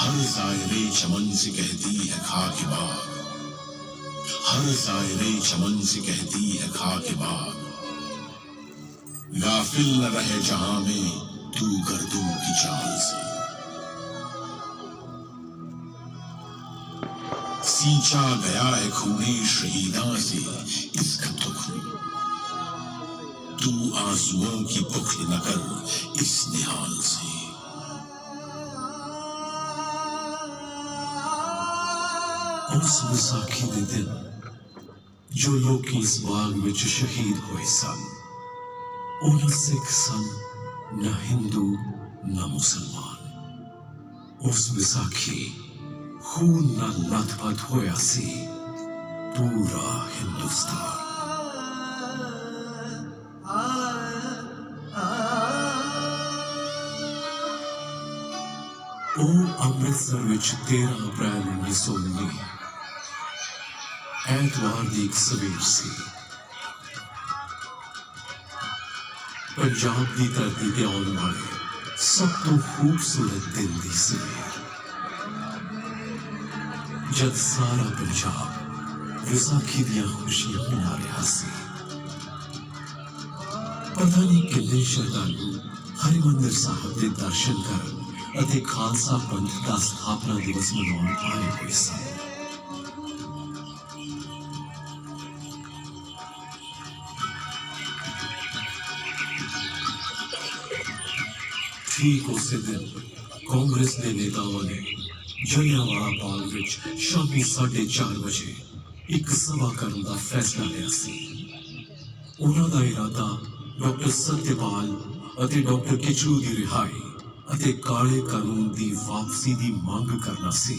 हर ज़ायरे चमन से कहती है खाक बाग, हर ज़ायरे चमन से कहती है खाक बाग, गाफिल न रहे जहां में तू गर्दों की चाल से। सींचा गया है खूने शहीदां से इसका दुख, तू आंसुओं की बुखल न कर इस निहाल से। उस विसाखी दे दिन जो लोग इस बाग विच शहीद होए सन, उन सिख सन न हिंदू न मुसलमान। उस विसाखी खून न लथपथ होया सी पूरा हिंदुस्तान। ओ अमृतसर विच 13 अप्रैल 1919 ऐतवार दी एक सवेर सी। पंजाब दी धरती ते आउण वाले सब तो खूबसूरत दिन दी सवेर, जद सारा पंजाब विसाखी दियां खुशियां मना रहा सी। पता नहीं कितने श्रद्धालु हरिमंदिर साहब दे दर्शन करन अते खालसा पंथ का स्थापना दिवस मनाउण आए हुए सन। ठीक उसी दिन कांग्रेस के नेताओं ने जलियांवाला बाग विच शामी 4:30 बजे एक सभा करने का फैसला लिया सी। उन्हां दा इरादा डॉक्टर सत्यपाल अते डॉक्टर किचलू की रिहाई अते काले कानून की वापसी की मांग करना सी।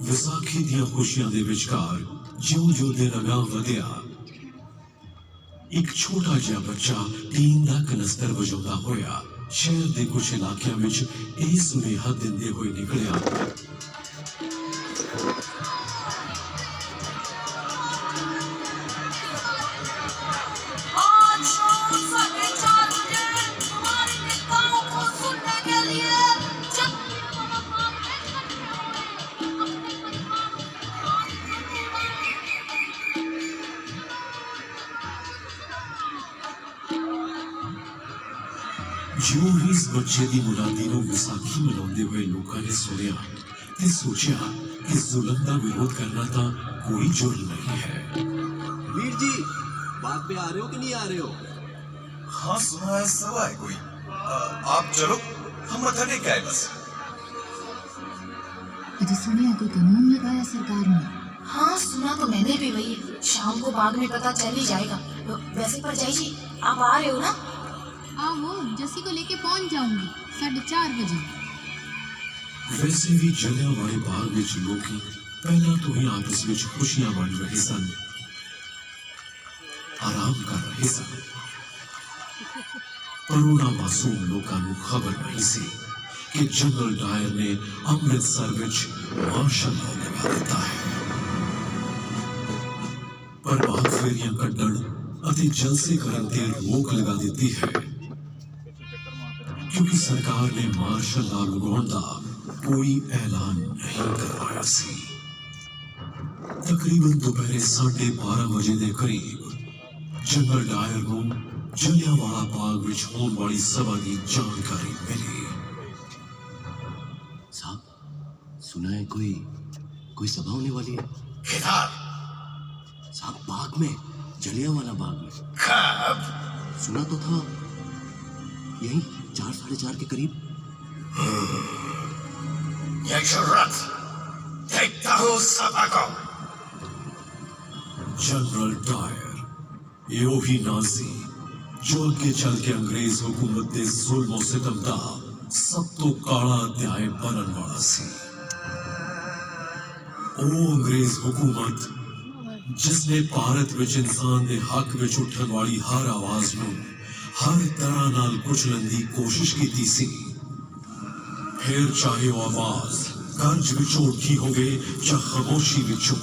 विसाखी दियां खुशियां दे विचकार ज्यों-ज्यों दिन अगां वधिया, एक छोटा जिहा बच्चा टीन दा कनस्तर वजाउंदा होया शहर के कुछ इलाकों में यह सुनेहा देंदे हुए निकलिया, जो ही इस बच्चे की मुरादी को विसाखी मनाते हुए लोगों ने सुनिया ते सोचा कि जुल्म का विरोध करना तो कोई जुर्म नहीं है। वीर जी, बात पे आ रहे हो कि नहीं आ रहे हो? हाँ सुना है, सवा है कोई। आप चलो, हम मथा टेक आए बस। अजी सुनिया कोई कानून लगाया सरकार ने? हाँ सुना तो मैंने भी, वही शाम को बाग में पता चल ही जाएगा। वैसे परजाई जी आप आ रहे हो ना? आओ, जसी को लेके पहुंच जाऊंगी 4:30 बजे। वैसे भी जलियांवाले बाग विच लोग पहला तो ही आपस में खुशियां बांट रहे सन, आराम कर रहे सन, पर उन्हां मासूम लोगों को खबर नहीं सी कि जनरल डायर ने अमृतसर विच मार्शल लॉ लगा दिता है। पर बाग फेरियां कड्डण अते जलसे करन ते रोक लगा दी है, क्योंकि सरकार ने मार्शल लॉ लगाउण दा कोई ऐलान नहीं करवाया सी। तकरीबन दोपहर 12:30 बजे के करीब जनरल डायर को जलियांवाला बाग विच होने वाली सभा की जानकारी मिली। साहब, सुना है कोई सभा होने वाली है। किधर? साहब, बाग में, जलियांवाला बाग में। कब? सुना तो था, यही 4-4:30 के करीब। ये जरूरत देखता हूँ सभा को। जनरल डायर यो ही नाजी जो अगे चल के अंग्रेज हुकूमत के जुल्म और सितम का सब तो काला अध्याय बनन वाला सी। ओ अंग्रेज हुकूमत जिसने भारत विच इंसान के हक विच उठन वाली हर आवाज नूं हर तरह नाल कुचलन की कोशिश की सी, फिर चाहे वो आवाज गरज विचों उठी होवे या खामोशी विचों।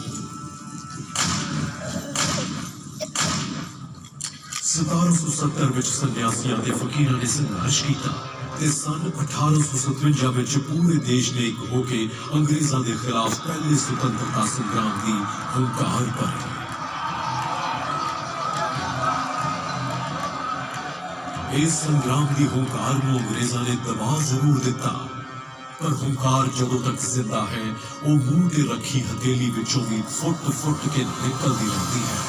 1770 विच सन्यासियां ते फकीरां ने संघर्ष किया ਤੇ ਸਨ 1857 ਵਿੱਚ ਪੂਰੇ ਦੇਸ਼ ਨੇ ਇੱਕ ਹੋ ਕੇ ਅੰਗਰੇਜ਼ਾਂ ਦੇ ਖਿਲਾਫ ਪਹਿਲੇ ਸੁਤੰਤਰਤਾ ਸੰਗਰਾਮ ਦੀ ਹੰਕਾਰ ਭਰੀ। ਇਸ ਸੰਗਰਾਮ ਦੀ ਹੰਕਾਰ ਨੂੰ ਅੰਗਰੇਜ਼ਾਂ ਨੇ ਦਬਾ ਜ਼ਰੂਰ ਦਿੱਤਾ, ਪਰ ਹੰਕਾਰ ਜਦੋਂ ਤੱਕ ਜ਼ਿੰਦਾ ਹੈ ਉਹ ਮੂੰਹ ਤੇ ਰੱਖੀ ਹਥੇਲੀ ਵਿੱਚੋਂ ਵੀ ਫੁੱਟ ਕੇ ਨਿਕਲਦੀ ਰਹਿੰਦੀ ਹੈ।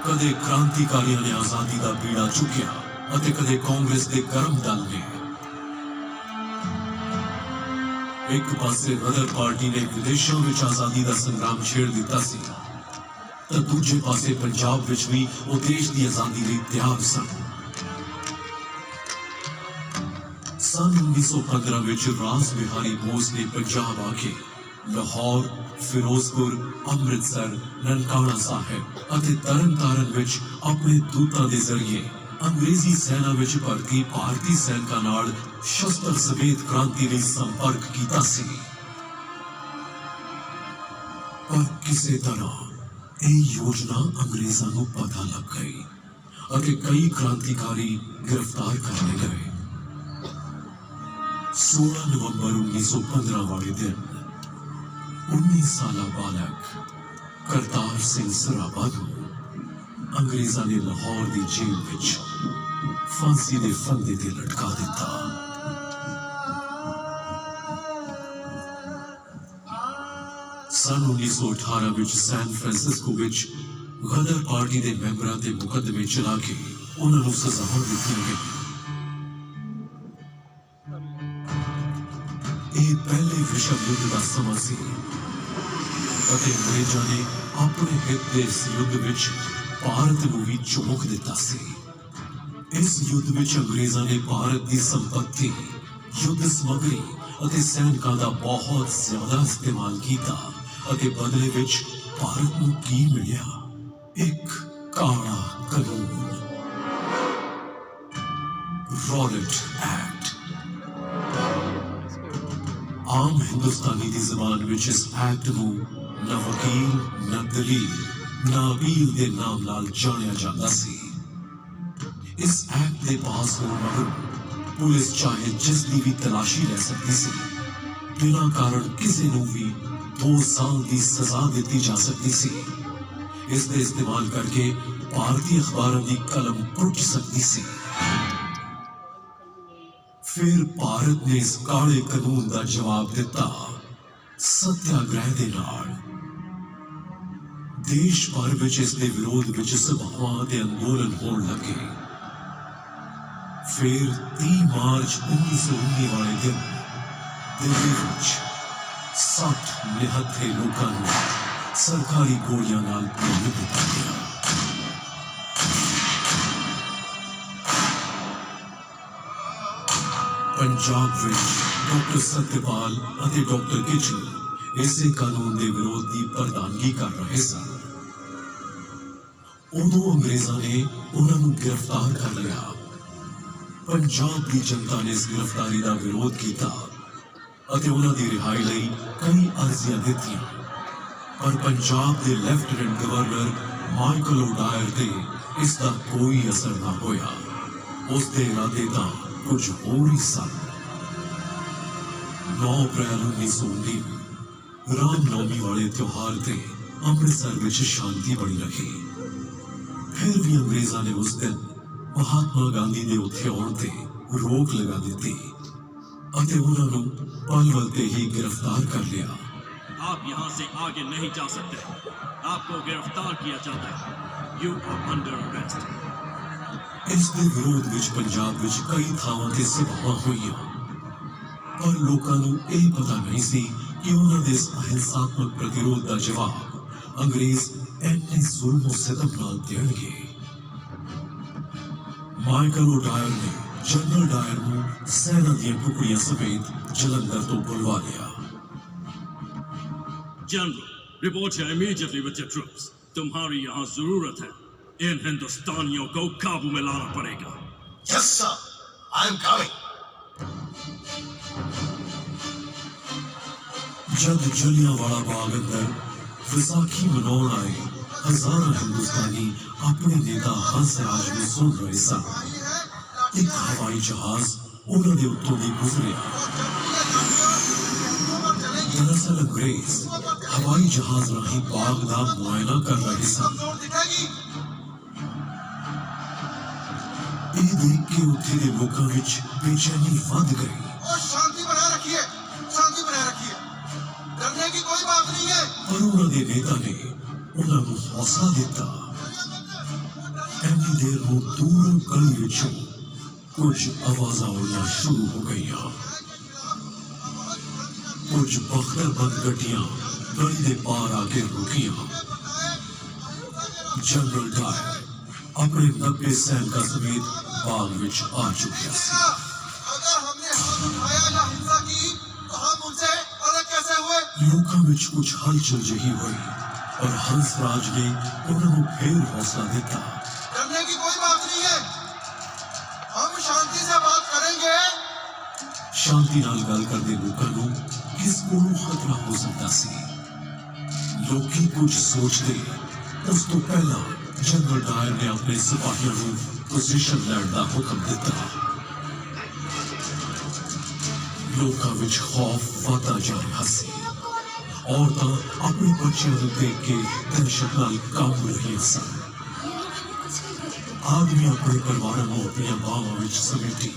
ਕਦੇ ਕ੍ਰਾਂਤੀਕਾਰੀਆਂ ਨੇ ਆਜ਼ਾਦੀ ਦਾ ਬੀੜਾ ਚੁੱਕਿਆ ਅਤੇ ਕਦੇ ਕਾਂਗਰਸ ਦੇ ਕਰਮ ਦਲ ਨੇ। ਇੱਕ ਪਾਸੇ ਗਦਰ ਪਾਰਟੀ ਨੇ ਵਿਦੇਸ਼ਾਂ ਵਿੱਚ ਆਜ਼ਾਦੀ ਦਾ ਸੰਗਰਾਮ ਛੇੜ ਦਿੱਤਾ ਸੀ, ਤਾਂ ਦੂਜੇ ਪਾਸੇ ਪੰਜਾਬ ਵਿੱਚ ਵੀ ਉਹ ਦੇਸ਼ ਦੀ ਆਜ਼ਾਦੀ ਲਈ ਤਿਆਰ ਸਨ। ਸੰਨ 1915 ਵਿੱਚ ਰਾਸ ਬਿਹਾਰੀ ਬੋਸ ਨੇ ਪੰਜਾਬ ਆ ਕੇ ਲਾਹੌਰ, ਫਿਰੋਜ਼ਪੁਰ, ਅੰਮ੍ਰਿਤਸਰ, ਨਨਕਾਣਾ ਸਾਹਿਬ ਅਤੇ ਤਰਨਤਾਰਨ ਵਿੱਚ ਆਪਣੇ ਦੂਤਾਂ ਦੇ ਜ਼ਰੀਏ ਅੰਗਰੇਜ਼ੀ ਸੈਨਾ ਵਿੱਚ ਭਰਤੀ ਭਾਰਤੀ ਸੈਨਿਕਾਂ ਨਾਲ ਸ਼ਸਤਰ ਸਮੇਤ ਕ੍ਰਾਂਤੀ ਲਈ ਸੰਪਰਕ ਕੀਤਾ ਸੀ। ਪਰ ਕਿਸੇ ਤਰ੍ਹਾਂ ਇਹ ਯੋਜਨਾ ਅੰਗਰੇਜ਼ਾਂ ਨੂੰ ਪਤਾ ਲੱਗ ਗਈ ਅਤੇ ਕਈ ਕ੍ਰਾਂਤੀਕਾਰੀ ਗ੍ਰਿਫਤਾਰ ਕਰ ਲਏ ਗਏ। 16 ਨਵੰਬਰ 1915 ਵਾਲੇ ਦਿਨ 19 ਸਾਲਾ ਬਾਲਕ ਕਰਤਾਰ ਸਿੰਘ ਸਰਾਭਾ ਨੂੰ ਅੰਗਰੇਜ਼ਾਂ ਨੇ ਲਾਹੌਰ ਦੀ ਜੇਲ੍ਹ ਵਿੱਚ ਫਾਂਸੀ ਦੇ ਫੰਦੇ ਤੇ ਲਟਕਾ ਦਿੱਤਾ। ਸੰਨ 1918 ਵਿੱਚ ਸੈਨ ਫਰਾਂਸਿਸਕੋ ਵਿੱਚ ਗਦਰ ਪਾਰਟੀ ਦੇ ਮੈਂਬਰਾਂ ਦੇ ਮੁਕੱਦਮੇ ਚਲਾ ਕੇ ਉਹਨਾਂ ਨੂੰ ਸਜ਼ਾਵਾਂ ਦਿੱਤੀਆਂ ਗਈਆਂ। ਇਹ ਪਹਿਲੇ ਵਿਸ਼ਵ ਯੁੱਧ ਦਾ ਸਮਾਂ ਸੀ ਅਤੇ ਅੰਗਰੇਜ਼ਾਂ ਨੇ ਆਪਣੇ ਹਿੱਤ ਦੇ ਇਸ ਯੁੱਧ ਵਿੱਚ ਭਾਰਤ ਨੂੰ ਵੀ ਝੋਕ ਦਿੱਤਾ ਸੀ। ਇਸ ਯੁੱਧ ਵਿੱਚ ਅੰਗਰੇਜ਼ਾਂ ਨੇ ਭਾਰਤ ਦੀ ਸੰਪत्ति, ਯੁੱਧ ਸਮੱਗਰੀ ਅਤੇ ਸੈਨਿਕਾਂ ਦਾ ਬਹੁਤ ਜ਼ਿਆਦਾ ਇਸਤੇਮਾਲ ਕੀਤਾ ਅਤੇ ਬਦਲੇ ਵਿੱਚ ਭਾਰਤ ਨੂੰ ਕੀ ਮਿਲਿਆ? ਇੱਕ ਕਾਲਾ ਕਾਨੂੰਨ, ਰੌਲਟ ਐਕਟ। ਆਮ ਹਿੰਦੁਸਤਾਨੀ ਦੀ ਜ਼ਬਾਨ ਵਿੱਚ ਇਸ ਐਕਟ ਨੂੰ ਨਾ ਵਕੀਲ, ਨਾ ਦਲੀਲ, ਨਾ ਅਪੀਲ ਦੇ ਨਾਮ ਨਾਲ ਜਾਣਿਆ ਜਾਂਦਾ ਸੀ। ਇਸ ਐਕਟ ਦੇ ਪਾਸ ਹੋਣ ਮਗਰੋਂ ਪੁਲਿਸ ਚਾਹੇ ਜਿਸ ਦੀ ਵੀ ਤਲਾਸ਼ੀ ਲੈ ਸਕਦੀ ਸੀ, ਬਿਨਾਂ ਕਾਰਨ ਕਿਸੇ ਨੂੰ ਵੀ 2 ਸਾਲ ਦੀ ਸਜ਼ਾ ਦਿੱਤੀ ਜਾ ਸਕਦੀ ਸੀ। ਇਸ ਦੇ ਇਸਤੇਮਾਲ ਕਰਕੇ ਭਾਰਤੀ ਅਖਬਾਰਾਂ ਦੀ ਕਲਮ ਟੁੱਟ ਸਕਦੀ ਸੀ। ਫਿਰ ਭਾਰਤ ਨੇ ਇਸ ਕਾਲੇ ਕਾਨੂੰਨ ਦਾ ਜਵਾਬ ਦਿੱਤਾ ਸੱਤਿਆਗ੍ਰਹਿ ਦੇ ਨਾਲ। ਦੇਸ਼ ਭਰ ਵਿੱਚ ਇਸ ਦੇ ਵਿਰੋਧ ਵਿੱਚ ਸਭਾਵਾਂ ਅਤੇ ਅੰਦੋਲਨ ਹੋਣ ਲੱਗੇ। ਫਿਰ 30 ਮਾਰਚ 1919 ਵਾਲੇ ਦਿਨ ਦਿੱਲੀ ਵਿੱਚ 60 ਨਿਹੱਥੇ ਲੋਕਾਂ ਨੂੰ ਸਰਕਾਰੀ ਗੋਲੀਆਂ ਨਾਲ ਭੁੰਨ ਦਿੱਤਾ ਗਿਆ। ਪੰਜਾਬ ਵਿੱਚ ਡਾਕਟਰ ਸਤਿਪਾਲ ਅਤੇ ਡਾਕਟਰ ਕਿਚਲੂ ਇਸੇ ਕਾਨੂੰਨ ਦੇ ਵਿਰੋਧ ਦੀ ਪ੍ਰਧਾਨਗੀ ਕਰ ਰਹੇ ਸਨ। ਉਦੋਂ ਅੰਗਰੇਜ਼ਾਂ ਨੇ ਉਹਨਾਂ ਨੂੰ ਗ੍ਰਿਫਤਾਰ ਕਰ ਲਿਆ। ਪੰਜਾਬ ਦੀ ਜਨਤਾ ਨੇ ਇਸ ਗ੍ਰਿਫਤਾਰੀ ਦਾ ਵਿਰੋਧ ਕੀਤਾ ਅਤੇ ਉਹਨਾਂ ਦੀ ਰਿਹਾਈ ਲਈ ਕਈ ਅਰਜ਼ੀਆਂ ਦਿੱਤੀਆਂ, ਪਰ ਪੰਜਾਬ ਦੇ ਲੈਫਟੀਨੈਂਟ ਗਵਰਨਰ ਮਾਈਕਲ ਓਡਾਇਰ ਤੇ ਇਸ ਦਾ ਕੋਈ ਅਸਰ ਨਾ ਹੋਇਆ। ਉਸ ਦੇ ਇਰਾਦੇ ਤਾਂ ਕੁਝ ਹੋਰ ਹੀ ਸਨ। 9 ਅਪ੍ਰੈਲ 1919 ਰਾਮਨੌਮੀ ਵਾਲੇ ਤਿਉਹਾਰ ਤੇ ਅੰਮ੍ਰਿਤਸਰ ਵਿੱਚ ਸ਼ਾਂਤੀ ਬਣੀ ਰਹੀ। ਫਿਰ ਵੀ ਅੰਗਰੇਜ਼ਾਂ ਨੇ ਉਸ ਦਿਨ ਮਹਾਤਮਾ ਗਾਂਧੀ ਦੇ ਉੱਥੇ ਆਉਣ ਤੇ ਰੋਕ ਲਗਾ ਦਿੱਤੀ ਅਤੇ ਉਹਨਾਂ ਨੂੰ ਪਲ ਤੇ ਹੀ गिरफ्तार कर लिया। आप यहाँ से आगे नहीं जा सकते, आपको गिरफ्तार किया जाता है। You are under arrest। ਇਸ ਦੇ ਵਿਰੋਧ ਵਿੱਚ ਪੰਜਾਬ ਵਿੱਚ ਕਈ ਥਾਵਾਂ ਤੇ ਸਭਾਵਾਂ ਹੋਈਆਂ, ਪਰ ਲੋਕਾਂ ਨੂੰ ਇਹ ਪਤਾ ਨਹੀਂ ਸੀ ਕਿ ਉਹਨਾਂ ਦੇ ਇਸ ਅਹਿੰਸਾਤਮਕ ਪ੍ਰਤੀਰੋਧ ਦਾ ਜਵਾਬ ਅੰਗਰੇਜ਼ ਇੰਨੇ ਜ਼ੁਲਮ ਸਿਤਮ ਨਾਲ ਦੇਣਗੇ। ਮਾਈਕਲ ਓਡਾਇਰ ਨੇ जनरल डायर ਨੂੰ ਸੈਨਾ ਦੀਆਂ ਟੁਕੜੀਆਂ ਸਮੇਤ ਜਲੰਧਰ ਤੋਂ ਬੁਲਵਾ ਲਿਆ। General, report here immediately with your troops। तुम्हारी यहाँ जरूरत है। इन हिंदुस्तानियों को काबू में लाना पड़ेगा। Yes, sir. I am coming. जब जलियांवाला बाग अंदर विसाखी मनाउण आए हजारों हिंदुस्तानी अपने नेता हंसराज ਨੂੰ सुन रहे सन। एक हवाई जहाज उन्होंने उत्तों ਦੀ गुजरिया। दरअसल अंग्रेज हवाई जहाज राही बाग ਦਾ मुआयना कर रहे सन। ਇਹ ਦੇਖ ਕੇ ਉੱਥੇ ਦੇ ਲੋਕਾਂ ਵਿੱਚ ਬੇਚੈਨੀ ਵੱਧ ਗਈ। और शांति बनाए रखिए, शांति बनाए रखिए, डरने की कोई बात नहीं है। ਪਰ ਉਹਨਾਂ ਦੇ ਨੇਤਾ ਨੇ ਉਹਨਾਂ ਨੂੰ ਹੌਸਲਾ ਦਿੱਤਾ। ਇੰਨੀ ਦੇਰ ਨੂੰ ਦੂਰ ਗਲੀ ਵਿੱਚੋਂ ਕੁਝ ਆਵਾਜ਼ਾਂ ਆਉਣੀਆਂ ਸ਼ੁਰੂ ਹੋ ਗਈਆਂ। ਕੁਝ ਬਖਤਰਬੰਦ ਗੱਡੀਆਂ ਗਲੀ ਦੇ ਪਾਰ ਆ ਕੇ ਰੁਕੀਆਂ। जनरल डायर अपने 90 सैनिकों समेत बाग विच आ चुका सी। अगर हमने हाथ उठाया या हिंसा की तो हम उनसे अलग कैसे हुए? लोगों विच कुछ हलचल जही हुई और हंसराज ने उन्होंने फिर हौसला दिता। डरने की कोई बात नहीं है, हम शांति से बात करेंगे। शांति नाल गल करदे लोकां नूं किस कोलों खतरा हो सकता सी। लोकी कुछ सोचते उस तो पहला जनरल डायर ने अपने सिपाहियों को पोजीशन लैंड का हुक्म दिता। लोकां विच खौफ वादा जा रहा सी। औरतां अपने बच्चों को देख के दहशत नाल कांब रही सन। आदमी अपने परिवारों को अपनी बाहों विच समेटी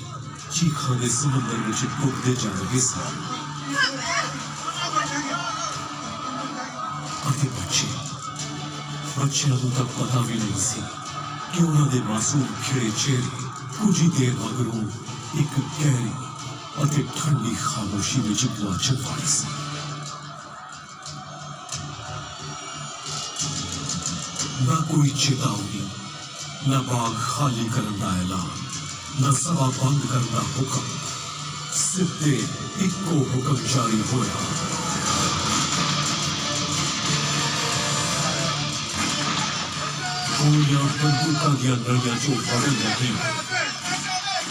चीखां दे समंदर विच डुबदे जा रहे सन। अते बच्चों को तक पता भी नहीं सी कि उन्होंने मासूम खिड़े चेहरे कुछ ही देर मगरों एक गहरी अते ठंडी खामोशी में गुआचन वाली सी। न कोई चेतावनी, न बाग खाली करने का ऐलान, न सभा बंद करने का हुक्म, सीधे इको हुक्म जारी होया। गोलियां बंदूकों दी नलियां चो फड़न लगी।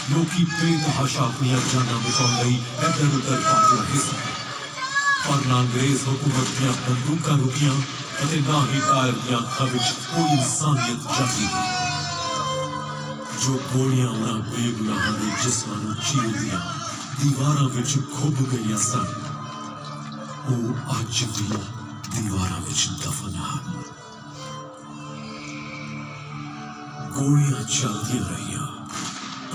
लोकी बेतहाशा अपनी जाना बचाने लई इधर उधर भाग रहे सन। पर ना अंग्रेज हुकूमत दी बंदूकां रुकियां अते ना ही डायर दी अखां विच कोई इंसानियत जागी। जो गोलियां उन्हां बेगुनाहां दे जिस्मां नूं चीरदियां दीवारां विच खुब गईयां सन, ਉਹ ਅੱਜ ਵੀ दीवारां विच दफन ਹਨ। गोलियां चलती रही।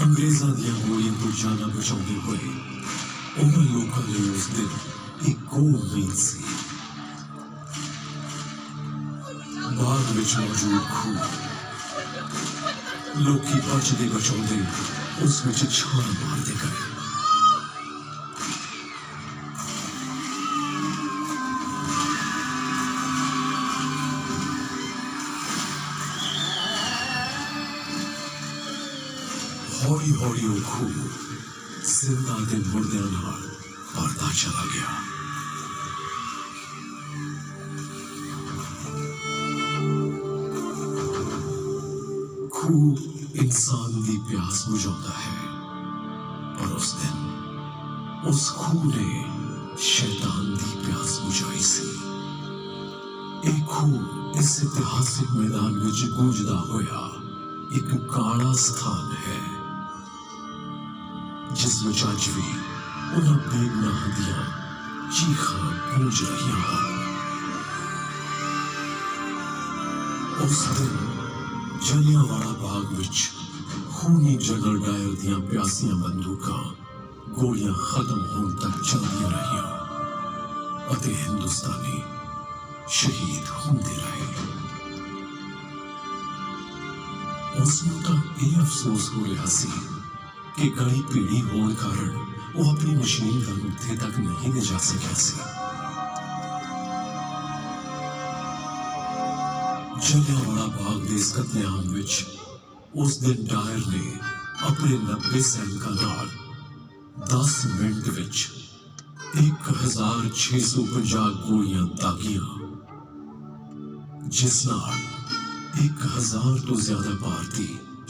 अंग्रेजा दियां गोलियां को जाना बचाते हुए उन्होंने लोगों ने उस दिन एक उम्मीद सी। बाग विच मौजूद खूह लोकी बचते बचाते उस विच छाल मारते गए। हौली हौली वो खूह जिंदा दे मुर्दियां नाल भरता चला गया। खूह इंसान की प्यास बुझाता है, पर उस दिन उस खूह ने शैतान की प्यास बुझाई सी। एक खूह इस इतिहासिक मैदान विच गूंजदा होया एक काला स्थान है, जिस विच अज भी उन्हां बेगुनाहां दियां चीखां गूंज रही हैं। उस दिन जलियांवाला बाग विच खूनी जनरल डायर दियां प्यासियां बंदूकां गोलियां खत्म होण तक चलदियां रहियां अते हिंदुस्तानी शहीद होंदे रहे। उसनूं तां इह अफसोस हो रहा सी कि गली भीड़ी होने कारण वो अपनी मशीन गन उत्थे तक नहीं ले जा सकिया सी। जलियांवाला बाग दे इस कतलेआम विच उस दिन डायर ने अपने 90 सैनिकों नाल 10 मिनट विच 1650 गोलियां दागियां, जिस नाल 1000 तो ज्यादा भारती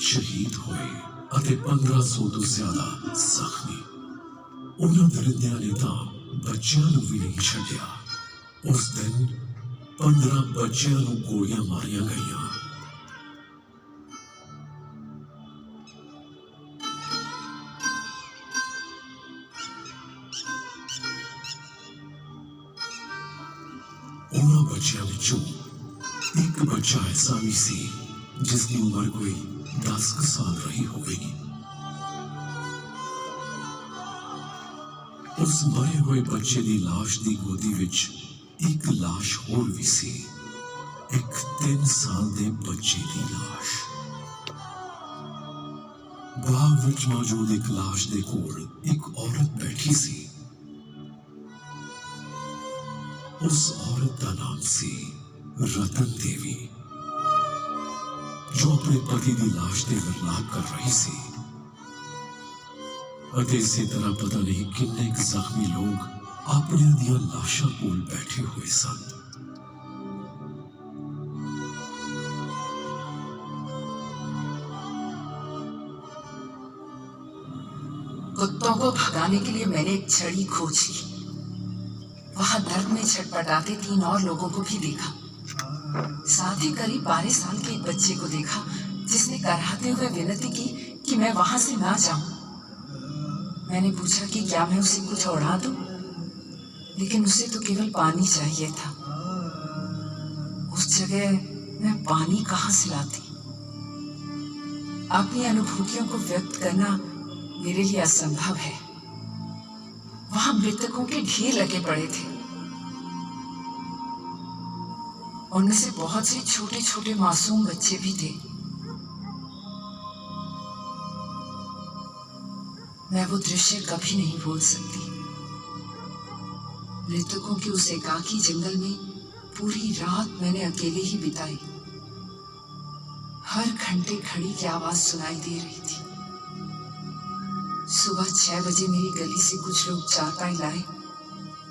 शहीद हुए अते 1500 तो ज्यादा जख्मी। उन्होंने दरिंदियां ने तां बच्चों नूं भी नहीं छड्डिया। उस दिन 15 ਬੱਚਿਆਂ ਨੂੰ ਗੋਲੀਆਂ ਮਾਰੀਆਂ ਗਈਆਂ। ਉਹਨਾਂ ਬੱਚਿਆਂ ਵਿੱਚੋਂ ਇੱਕ ਬੱਚਾ ਐਸਾ ਵੀ ਸੀ ਜਿਸ ਦੀ ਉਮਰ ਕੋਈ 10 ਸਾਲ ਰਹੀ ਹੋਵੇਗੀ। ਉਸ ਮਰੇ ਹੋਏ ਬੱਚੇ ਦੀ ਲਾਸ਼ ਦੀ ਗੋਦੀ ਵਿੱਚ ਇੱਕ ਲਾਸ਼ ਹੋਰ ਵੀ ਸੀ, ਇੱਕ 3 ਸਾਲ ਦੇ ਬੱਚੇ ਦੀ ਲਾਸ਼। ਬਾਗ ਵਿੱਚ ਮੌਜੂਦ ਇੱਕ ਲਾਸ਼ ਦੇ ਕੋਲ ਇੱਕ ਔਰਤ ਬੈਠੀ ਸੀ। उस औरत का नाम सी रतन देवी, जो अपने पति की लाश ते विरलाप कर रही सी। अते इसी तरह पता नहीं किन्ने जख्मी लोग अपने दियां लाशां कोल बैठे हुए सन। कुत्तों को भगाने के लिए मैंने एक छड़ी खोजी। वहां दर्द में छटपटाते 3 और लोगों को भी देखा। साथ ही करीब 12 साल के एक बच्चे को देखा जिसने कराहते हुए विनती की कि मैं वहां से ना जाऊं। मैंने पूछा कि क्या मैं उसे कुछ उड़ा दूं, लेकिन उसे तो केवल पानी चाहिए था। उस जगह मैं पानी कहां से लाती? अपनी अनुभूतियों को व्यक्त करना मेरे लिए असंभव है। वहां मृतकों के ढेर लगे पड़े थे। उनमें से बहुत से छोटे छोटे मासूम बच्चे भी थे। मैं वो दृश्य कभी नहीं भूल सकती। मृतकों के उस एकाकी जंगल में पूरी रात मैंने अकेले ही बिताई। हर घंटे घड़ी की आवाज सुनाई दे रही थी। सुबह 6 बजे मेरी गली से कुछ लोग चारपाई लाए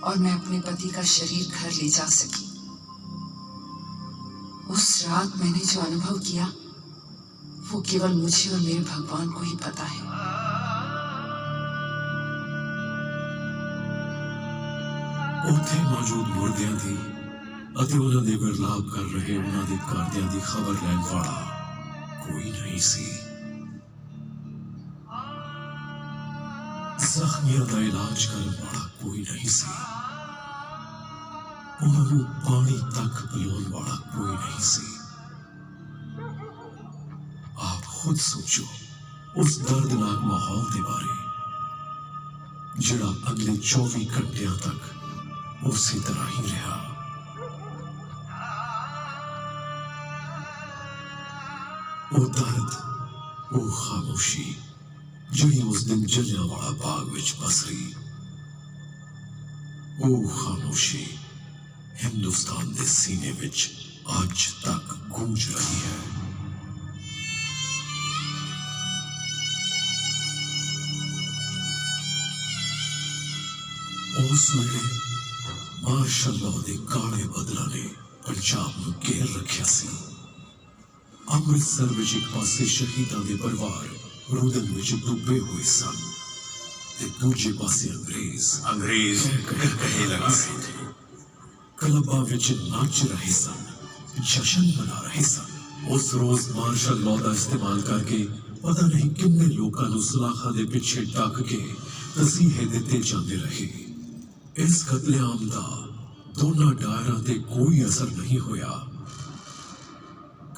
और मैं अपने पति का शरीर घर ले जा सकी। उस रात मैंने जो अनुभव किया वो केवल मुझे और मेरे भगवान को ही पता है। ਉੱਥੇ ਮੌਜੂਦ ਮੁਰਦਿਆਂ ਦੀ ਅਤੇ ਉਹਨਾਂ ਦੇ ਵਿਰਲਾਪ ਕਰ ਰਹੇ ਉਹਨਾਂ ਦੇ ਘਰਦਿਆਂ ਦੀ ਖਬਰ ਲੈਣ ਵਾਲਾ ਕੋਈ ਨਹੀਂ ਸੀ। ਜ਼ਖਮੀਆਂ ਦਾ ਇਲਾਜ ਕਰਨ ਵਾਲਾ ਕੋਈ ਨਹੀਂ ਸੀ। ਉਹਨਾਂ ਨੂੰ ਪਾਣੀ ਤੱਕ ਪਿਲਾਉਣ ਵਾਲਾ ਕੋਈ ਨਹੀਂ ਸੀ। आप खुद सोचो उस दर्दनाक माहौल के बारे जिहड़ा अगले 24 घंटिया तक उसी तरह ही रहा। वो दर्द, वो खामोशी जिहड़ी उस दिन जलियांवाला बाग विच पसरी, वो खामोशी हिंदुस्तान के सीने विच अज तक गूंज रही है। उस वेले मार्शल लॉ के काले बदलों ने पंजाब नूं घेर रखिया सी। अमृतसर विच एक पासे शहीदां दे परिवार रुदन विच डुबे हुए सन ते दूजे पासे अंग्रेज कहे लगा थे। क्लबां विच नाच रहे सन, जश्न मना रहे सन। उस रोज मार्शल लॉ का इस्तेमाल करके पता नहीं किन्ने लोगों नूं सलाखां दे पिछे ढक के तसीहे दिते जाते रहे। इस कतलेआम का दोनों डायरां ते कोई असर नहीं होया।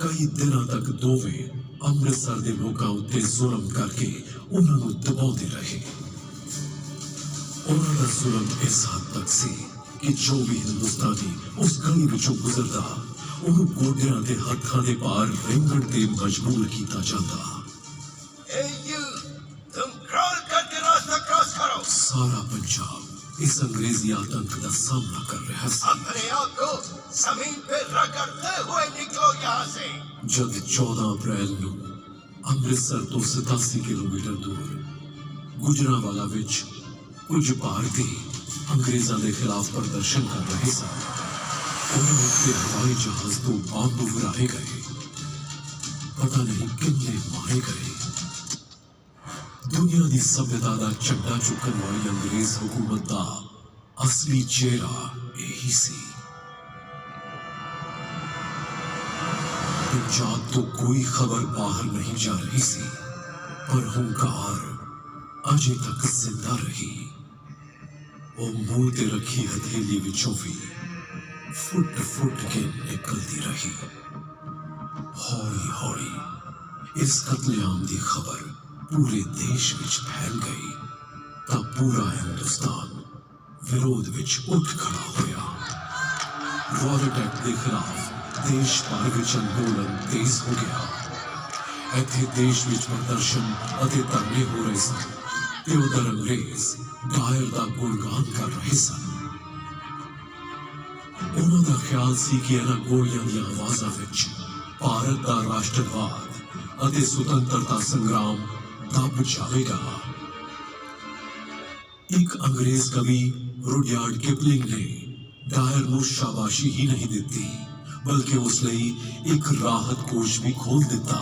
कई दिनों तक दोवे अमृतसर के लोगों उत्ते जुल्म करके उन्होंने दबाते रहे। उन्होंने जुल्म इस हद तक सी कि जो भी हिंदुस्तानी उस गली विचों गुजरता उन्होंने गोडियां ते हत्थां दे पार रेंगण ते मजबूर किया जाता। तुम क्रॉल करके रास्ता क्रॉस करो। सारा पंजाब इस अंग्रेजी आतंक का सामना कर रहा है। अपने आप को जमीन पे रगड़ते हुए निकलो यहाँ से। जब 14 अप्रैल को अमृतसर तो 87 किलोमीटर दूर गुजरांवाला विच कुछ भारतीय अंग्रेजों के खिलाफ प्रदर्शन कर रहे सन। उन्होंने हवाई जहाज तो बम उड़ाए गए, पता नहीं कितने मारे गए। दुनिया की सभ्यता का झंडा चुकन वाली अंग्रेज हुकूमत का असली चेहरा यही सी। पंजाब तो कोई खबर बाहर नहीं जा रही सी, पर हुंकार अजे तक जिंदा रही। वो मुंह ते रखी हथेली विचों भी फुट फुट के निकलती रही। हौली हौली इस कत्लेआम की खबर पूरे देश विच फैल गई, तब पूरा हिंदुस्तान विरोध विच उठ खड़ा होया। रॉलेट एक्ट के खिलाफ देश भर विच अंदोलन तेज हो गया। इत्थे देश विच प्रदर्शन अते धरने हो रहे सन ते उधर अंग्रेज डायर दा गुणगान कर रहे सन। उन्हां दा ख्याल सी कि इन्हां गोलियां दी आवाज़ां विच भारत दा राष्ट्रवाद अते सुतंत्रता संग्राम दब जाएगा। एक अंग्रेज कवि रुडयार्ड किपलिंग ने डायर नूं शाबाशी ही नहीं दिती, बल्कि उस लई एक राहत कोष भी खोल दिता।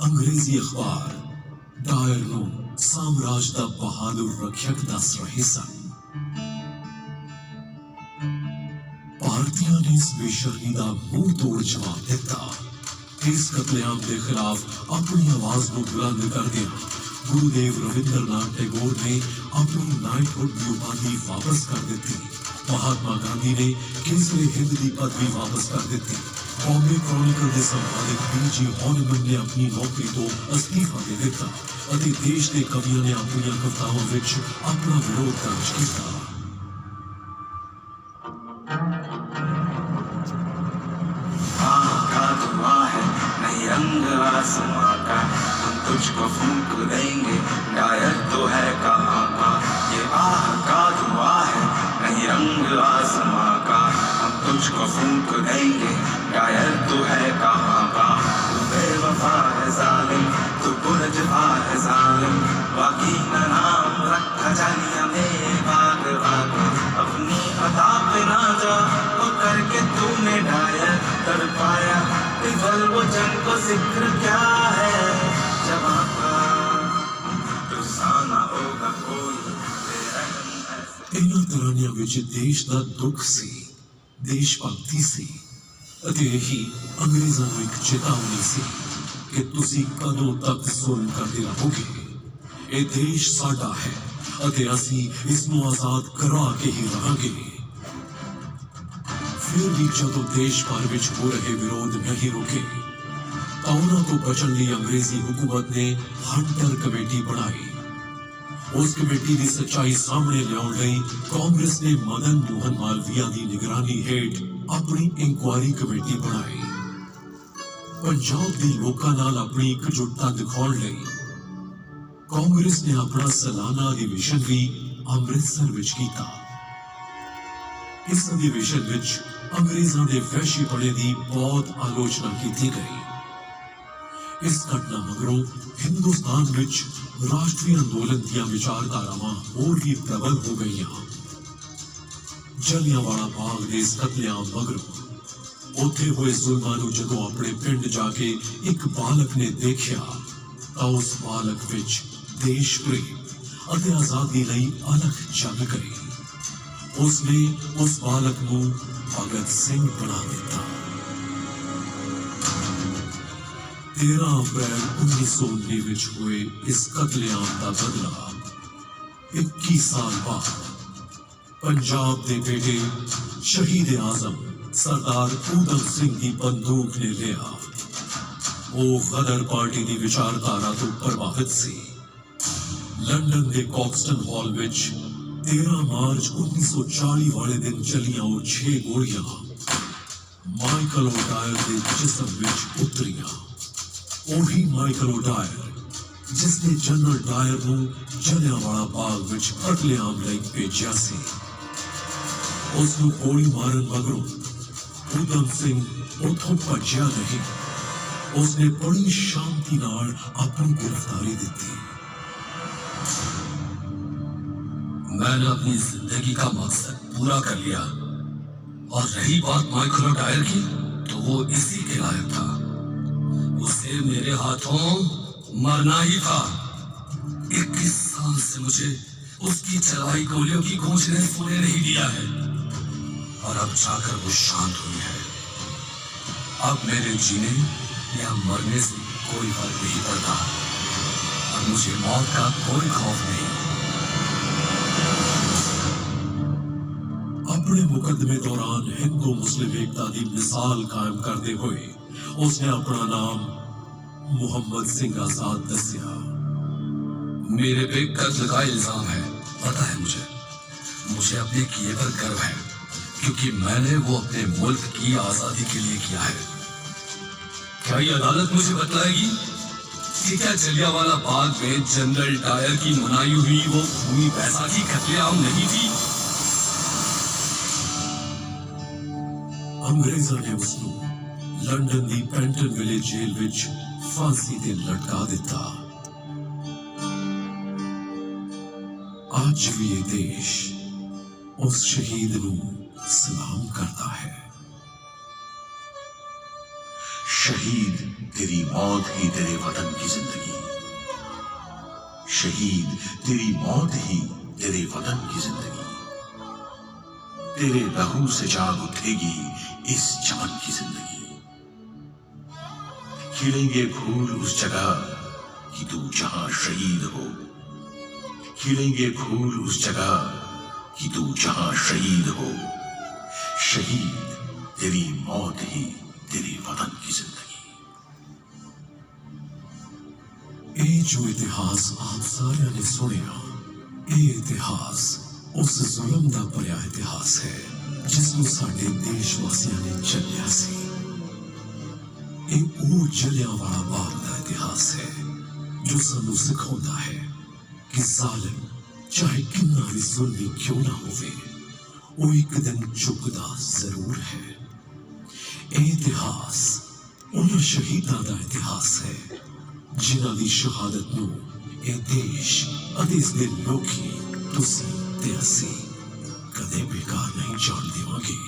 अंग्रेजी अखबार डायर नूं साम्राज दा बहादुर रक्षक दस रहे सन। भारतीयों ने इस बेशर्मी दा मुंह तोड़ जवाब दिता। इस कत्लेआम के खिलाफ अपनी आवाज को बुलंद कर दिया। गुरुदेव रविंद्रनाथ टैगोर ने अपनी नाइटहुड की उपाधि वापस कर दी। महात्मा गांधी ने केसरी हिंद की पदवी वापस कर दी। बॉम्बे क्रॉनिकल के संपादक पीजी हॉर्निमन ने अपनी नौकरी तो अस्तीफा दे दिता और देश के कवियों ने अपनी कविताओं विच अपना विरोध दर्ज किया। नहीं रंग आसमां का, हम तुझको फूंक देंगे, डायर तो है कहाँ का। ये आह का धुआं है, नहीं रंग आसमां का, हम तुझको फूंक देंगे, डायर तो है कहाँ का। तू बेवफा है जालिम, तू पुरजफा है जालिम, बाकी न नाम रखा जानिया में भाग भाग। अपनी अता पे ना जा तो करके तूने डायर कर पाया। वो जंग को जिक्र क्या है जवां का, तुसाना होगा कोई इन्हां तरानियां विच देश दा दुख सी, देश भगती सी अते यही अंग्रेज़ां नूं एक चेतावनी सी कि तुसीं कदों तक जुल्म करदे रहोगे। ये देश साडा है अते असीं इस नूं आजाद करा के ही रहांगे। फिर भी जदों देश भर विच हो रहे विरोध नहीं रुके, तो उन्हां तो बचण लई अंग्रेजी हुकूमत ने हंटर कमेटी बनाई। उस कमेटी की सच्चाई सामने लियाउण लई कांग्रेस ने मदन मोहन मालवीया की निगरानी हेठ अपनी इंक्वायरी कमेटी बनाई। पंजाब के लोकां नाल अपनी एकजुटता दिखाउण लई कांग्रेस ने अपना सालाना अधिवेशन भी अमृतसर विच कीता। इस अधिवेशन विच अंग्रेजों के वहशीपणे की बहुत आलोचना की गई। इस घटना मगरों हिंदुस्तान विच राष्ट्रीय अंदोलन दियां विचारधारावां होर भी प्रबल हो गई। जलियांवाला बाग के इस कत्लेआम मगरों उत्थे हुए जुल्मां नूं जदों अपने पिंड जाके एक बालक ने देखा, तो उस बालक विच देश प्रेम अते आजादी लई अलख जग गई। उसने उस बालक को भगत सिंह बना दिता। 13 अप्रैल 1919 विच हुए इस कत्लेआम का बदला 21 साल बाद पंजाब के बेटे शहीद आजम सरदार उधम सिंह की बंदूक ने लिया। वो गदर पार्टी की विचारधारा तो प्रभावित सी। लंदन के कॉक्सटन हॉल विच 13 मार्च 1940 वाले दिन चलियां वो 6 गोलियां माइकल ओडायर के जिस्म विच उतरियां। ओही माइकल ओडायर जिसने जनरल डायर नूं जलियांवाला बाग विच कत्लेआम लई भेजिया सी। उसनूं गोली मारन मगरों उधम सिंह उथों भज्जिया नहीं, उसने बड़ी शांति नाल अपनी गिरफ्तारी दी। मैंने अपनी जिंदगी का मकसद पूरा कर लिया, और रही बात माइकल ओडायर की, तो वो इसी के लायक था। उसे मेरे हाथों मरना ही था। 21 साल से मुझे उसकी चलाई गोलियों की गूंज ने सोने नहीं दिया है, और अब जाकर वो शांत हुई है। अब मेरे जीने या मरने से कोई फर्क नहीं पड़ता और मुझे मौत का कोई खौफ नहीं। अपने मुकदमे दौरान हिंदू मुस्लिम एकता की मिसाल कायम करते हुए उसने अपना नाम मोहम्मद सिंह आजाद दसिया। मेरे पे कत्ल का इल्जाम है, पता है मुझे अपने किए पर गर्व है, क्योंकि मैंने वो अपने मुल्क की आजादी के लिए किया है। क्या ये अदालत मुझे बतलाएगी कि क्या जलियांवाला बाग में जनरल डायर की मनाई हुई वो भूमि बैसाखी कत्लेआम नहीं थी? अंग्रेजा ने उसको लंदन दी पेंटन विलेज जेल विच फांसी ते लटका दिता। आज भी ये देश उस शहीद नू सलाम करता है। शहीद तेरी मौत ही तेरे वतन की जिंदगी, शहीद तेरी मौत ही तेरे वतन की जिंदगी। तेरे लहू से जाग उठेगी इस चमन की जिंदगी। खिलेंगे फूल उस जगह कि तू जहां शहीद हो, खिलेंगे फूल उस जगह कि तू जहां शहीद हो। शहीद तेरी मौत ही तेरे वतन की जिंदगी। ये जो इतिहास आप सारे ने सुनिया, ये इतिहास उस जुल्म दा भरिया इतिहास है जिसनू साडे देशवासियों ने झेलिया सी। ये वो जलियांवाला बाग दा इतिहास है जो सानू सिखाउंदा है कि जालिम चाहे कितना भी जुल्मी क्यों ना होवे, वो एक दिन झुकदा जरूर है। ये इतिहास उन शहीदां दा इतिहास है जिन्हां दी शहादत नू ये देश अते इस दे लोकी तुसी ते असी कदे बेकार नहीं जान देवांगे।